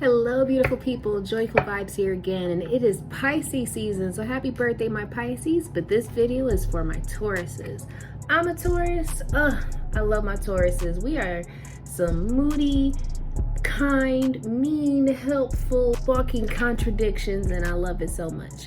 Hello, beautiful people. Joyful Vibes here again, and it is Pisces season. So happy birthday, my Pisces. But this video is for my Tauruses. I'm a Taurus. I love my Tauruses. We are some moody, kind, mean, helpful, walking contradictions, and I love it so much.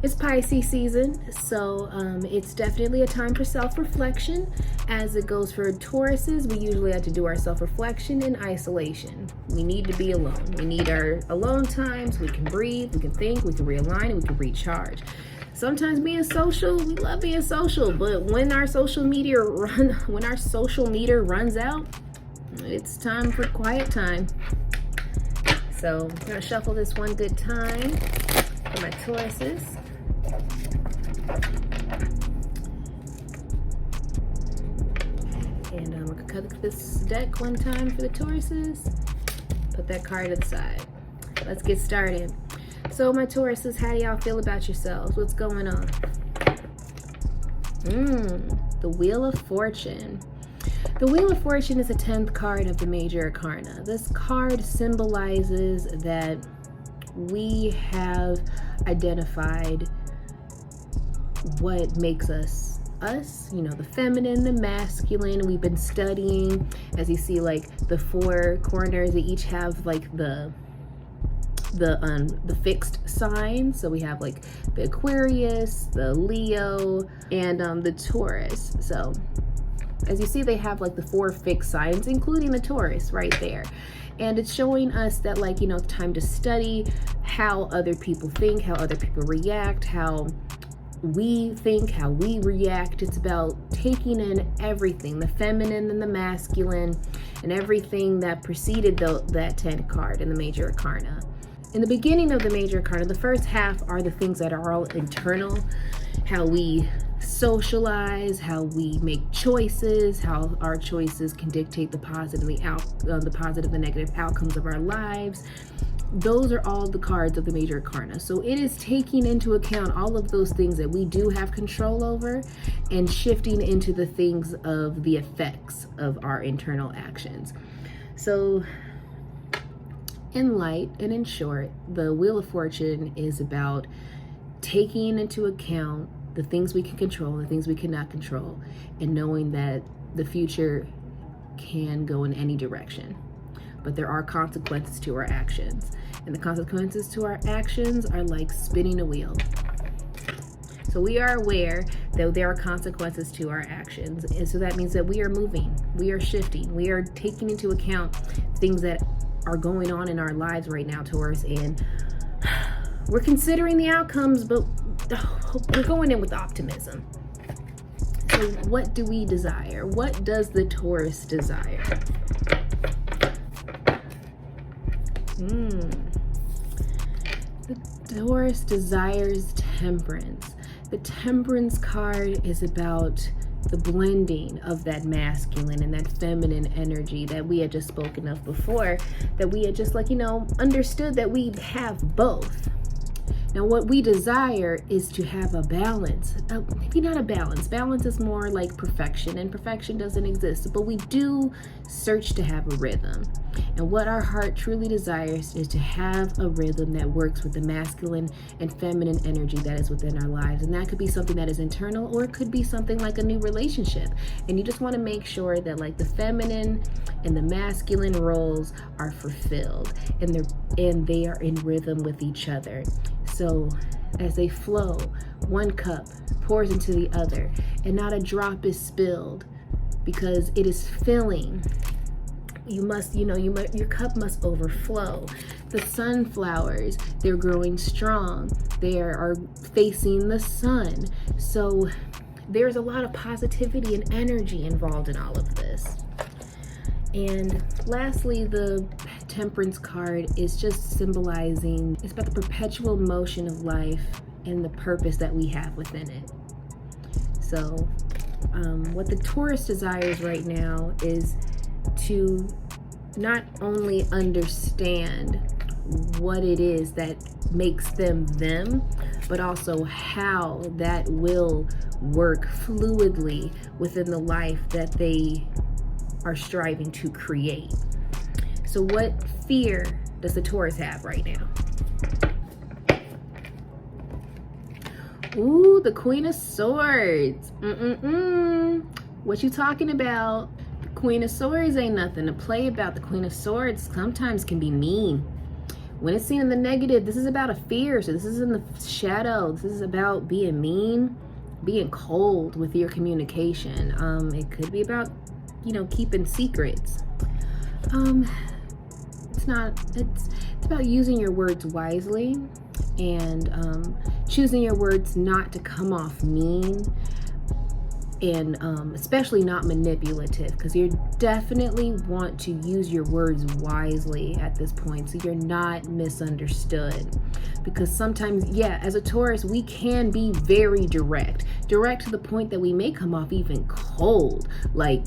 It's Pisces season, so it's definitely a time for self-reflection. As it goes for Tauruses, we usually have to do our self-reflection in isolation. We need to be alone. We need our alone times. We can breathe, we can think, we can realign, and we can recharge. Sometimes being social, we love being social, but when our social meter runs out, it's time for quiet time. So I'm gonna shuffle this one good time for my Tauruses. And I'm gonna cut this deck one time for the Tauruses. Put that card to the side. Let's get started. So my Tauruses, how do y'all feel about yourselves? What's going on? The Wheel of Fortune. The Wheel of Fortune is the 10th card of the Major Arcana. This card symbolizes that we have identified what makes us us, the feminine, the masculine. We've been studying, as you see, like the four corners, they each have like the fixed signs. So we have like the Aquarius, the Leo, and the Taurus. So as you see, they have like the four fixed signs, including the Taurus right there. And it's showing us that, like, time to study how other people think, how other people react, how we think, how we react. It's about taking in everything, the feminine and the masculine, and everything that preceded that 10th card in the Major Arcana. In the beginning of the Major Arcana, the first half are the things that are all internal, how we socialize, how we make choices, how our choices can dictate the positive and negative outcomes of our lives. Those are all the cards of the Major Arcana. So it is taking into account all of those things that we do have control over and shifting into the things of the effects of our internal actions. So in light and in short, the Wheel of Fortune is about taking into account the things we can control, the things we cannot control, and knowing that the future can go in any direction. But there are consequences to our actions. And the consequences to our actions are like spinning a wheel. So we are aware that there are consequences to our actions. And so that means that we are moving, we are shifting, we are taking into account things that are going on in our lives right now, Taurus, and we're considering the outcomes, but we're going in with optimism. So what do we desire? What does the Taurus desire? The Taurus desires temperance. The temperance card is about the blending of that masculine and that feminine energy that we had just spoken of before, that we had just understood that we have both. Now, what we desire is to have a balance. Maybe not a balance. Balance is more like perfection, and perfection doesn't exist. But we do search to have a rhythm. And what our heart truly desires is to have a rhythm that works with the masculine and feminine energy that is within our lives. And that could be something that is internal, or it could be something like a new relationship. And you just want to make sure that, like, the feminine and the masculine roles are fulfilled, and they are in rhythm with each other. So as they flow, one cup pours into the other, and not a drop is spilled, because it is filling. Your cup must overflow. The sunflowers, they're growing strong. They are facing the sun. So there's a lot of positivity and energy involved in all of this. And lastly, the Temperance card is just symbolizing, it's about the perpetual motion of life and the purpose that we have within it. So what the Taurus desires right now is to not only understand what it is that makes them them, but also how that will work fluidly within the life that they are striving to create. So what fear does the Taurus have right now? Ooh, the Queen of Swords. What you talking about? The Queen of Swords ain't nothing to play about. The Queen of Swords sometimes can be mean. When it's seen in the negative, this is about a fear. So this is in the shadow. This is about being mean, being cold with your communication. It could be about, keeping secrets. It's about using your words wisely and choosing your words not to come off mean and especially not manipulative, because you definitely want to use your words wisely at this point so you're not misunderstood. Because sometimes, as a Taurus, we can be very direct to the point that we may come off even cold. Like,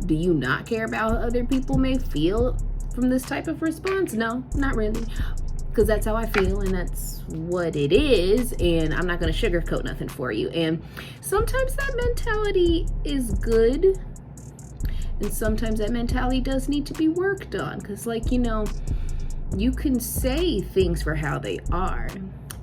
do you not care about how other people may feel from this type of response? No, not really. Because that's how I feel, and that's what it is, and I'm not going to sugarcoat nothing for you. And sometimes that mentality is good, and sometimes that mentality does need to be worked on. Because, you can say things for how they are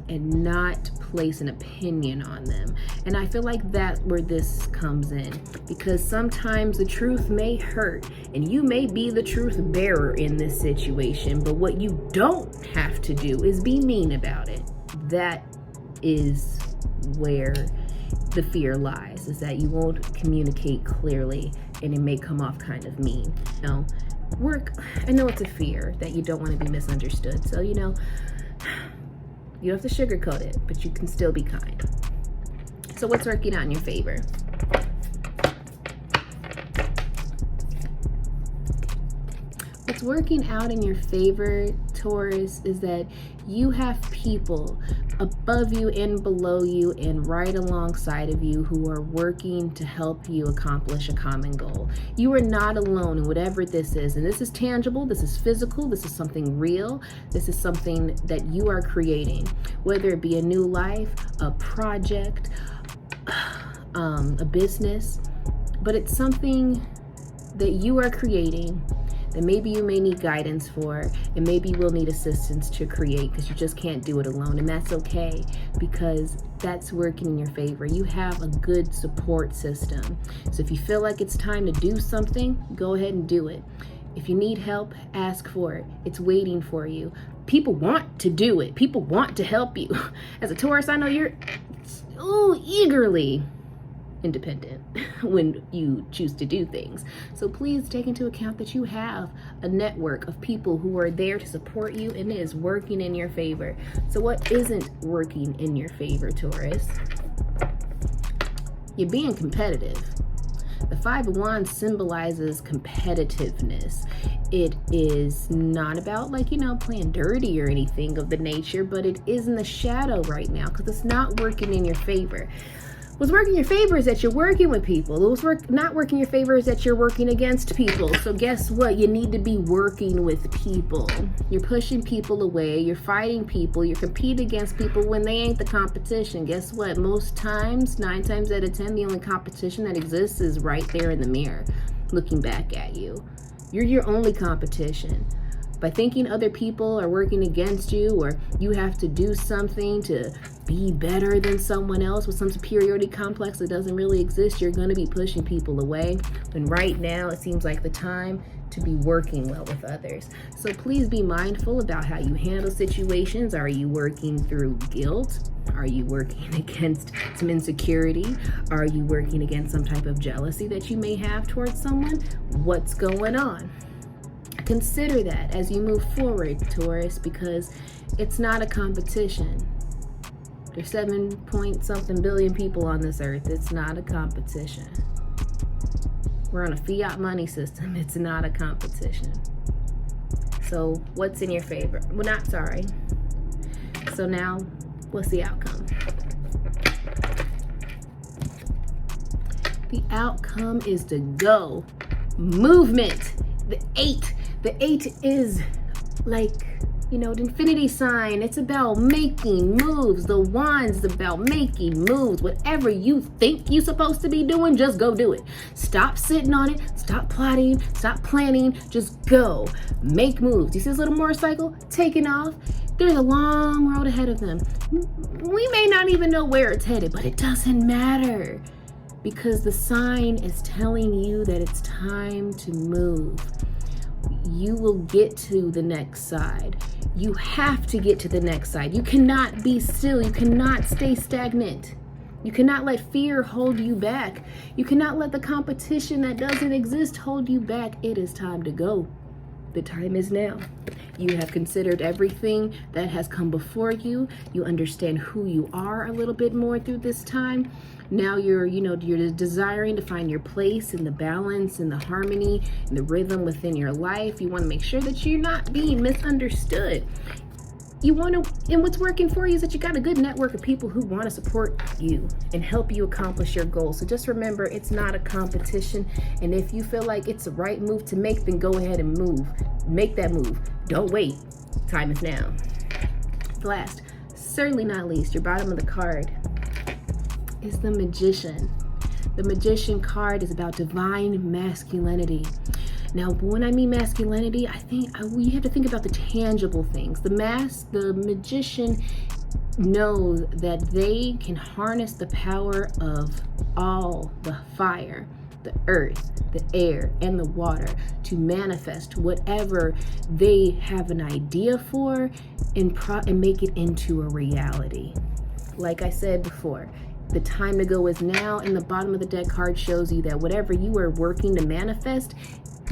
and not place an opinion on them. And I feel like that's where this comes in, because sometimes the truth may hurt and you may be the truth bearer in this situation, but what you don't have to do is be mean about it. That is where the fear lies, is that you won't communicate clearly and it may come off kind of mean. I know it's a fear that you don't want to be misunderstood, so you don't have to sugarcoat it, but you can still be kind. So what's working out in your favor? What's working out in your favor, Taurus, is that you have people above you and below you and right alongside of you who are working to help you accomplish a common goal. You are not alone in whatever this is. And this is tangible, this is physical, this is something real, this is something that you are creating. Whether it be a new life, a project, a business, but it's something that you are creating that maybe you may need guidance for, and maybe you will need assistance to create, because you just can't do it alone. And that's okay, because that's working in your favor. You have a good support system. So if you feel like it's time to do something, go ahead and do it. If you need help, ask for it. It's waiting for you. People want to do it. People want to help you. As a Taurus, I know you're eagerly independent when you choose to do things. So please take into account that you have a network of people who are there to support you, and it is working in your favor. So what isn't working in your favor, Taurus? You're being competitive. The Five of Wands symbolizes competitiveness. It is not about playing dirty or anything of the nature, but it is in the shadow right now because it's not working in your favor. What's working in your favor is that you're working with people. What's not working in your favor is that you're working against people. So guess what? You need to be working with people. You're pushing people away. You're fighting people. You're competing against people when they ain't the competition. Guess what? Most times, 9 times out of 10, the only competition that exists is right there in the mirror, looking back at you. You're your only competition. By thinking other people are working against you, or you have to do something to be better than someone else with some superiority complex that doesn't really exist, you're going to be pushing people away. And right now, it seems like the time to be working well with others. So please be mindful about how you handle situations. Are you working through guilt? Are you working against some insecurity? Are you working against some type of jealousy that you may have towards someone? What's going on? Consider that as you move forward, Taurus, because it's not a competition. There's 7-point-something billion people on this earth. It's not a competition. We're on a fiat money system. It's not a competition. So what's in your favor? Well, not sorry. So now, what's the outcome? The outcome is to go. Movement. The 8 is like You know, the infinity sign, it's about making moves. The wand's about making moves. Whatever you think you're supposed to be doing, just go do it. Stop sitting on it. Stop plotting. Stop planning. Just go. Make moves. You see this little motorcycle taking off? There's a long road ahead of them. We may not even know where it's headed, but it doesn't matter, because the sign is telling you that it's time to move. You will get to the next side. You have to get to the next side. You cannot be still. You cannot stay stagnant. You cannot let fear hold you back. You cannot let the competition that doesn't exist hold you back. It is time to go. The time is now. You have considered everything that has come before you. You understand who you are a little bit more through this time. Now you're desiring to find your place in the balance and the harmony and the rhythm within your life. You want to make sure that you're not being misunderstood. You want to, and what's working for you is that you got a good network of people who want to support you and help you accomplish your goals. So just remember, it's not a competition. And if you feel like it's the right move to make, then go ahead and move. Make that move. Don't wait. Time is now. Last, certainly not least, your bottom of the card is the Magician. The Magician card is about divine masculinity. Now, when I mean masculinity, I think we have to think about the tangible things. The magician knows that they can harness the power of all the fire, the earth, the air, and the water to manifest whatever they have an idea for and make it into a reality. Like I said before, the time to go is now, and the bottom of the deck card shows you that whatever you are working to manifest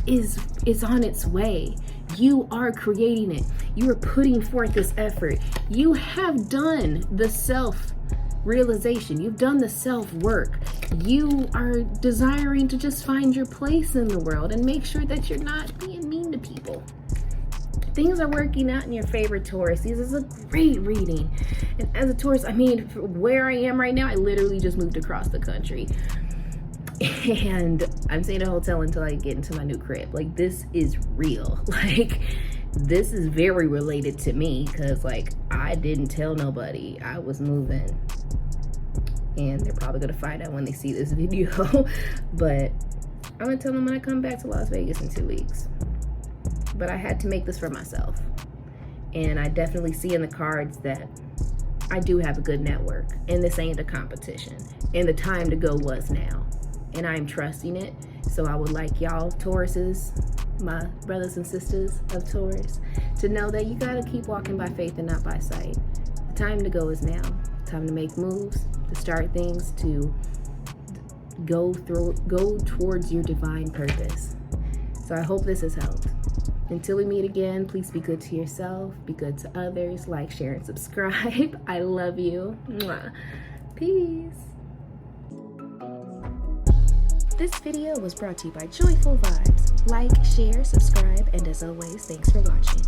is on its way. You are creating it. You are putting forth this effort. You have done the self-realization. You've done the self-work. You are desiring to just find your place in the world and make sure that you're not being mean to people. Things are working out in your favor, Taurus. This is a great reading. And as a Taurus, I mean, where I am right now, I literally just moved across the country. And I'm staying at a hotel until I get into my new crib. Like, this is real. Like, this is very related to me, because, like, I didn't tell nobody I was moving. And they're probably going to find out when they see this video. But I'm going to tell them when I come back to Las Vegas in 2 weeks. But I had to make this for myself. And I definitely see in the cards that I do have a good network. And this ain't a competition. And the time to go was now. And I'm trusting it. So I would like y'all Tauruses, my brothers and sisters of Taurus, to know that you gotta keep walking by faith and not by sight. The time to go is now. Time to make moves, to start things, to go towards your divine purpose. So I hope this has helped. Until we meet again, please be good to yourself, be good to others, like, share, and subscribe. I love you. Mwah. Peace. This video was brought to you by Joyful Vibes. Like, share, subscribe, and as always, thanks for watching.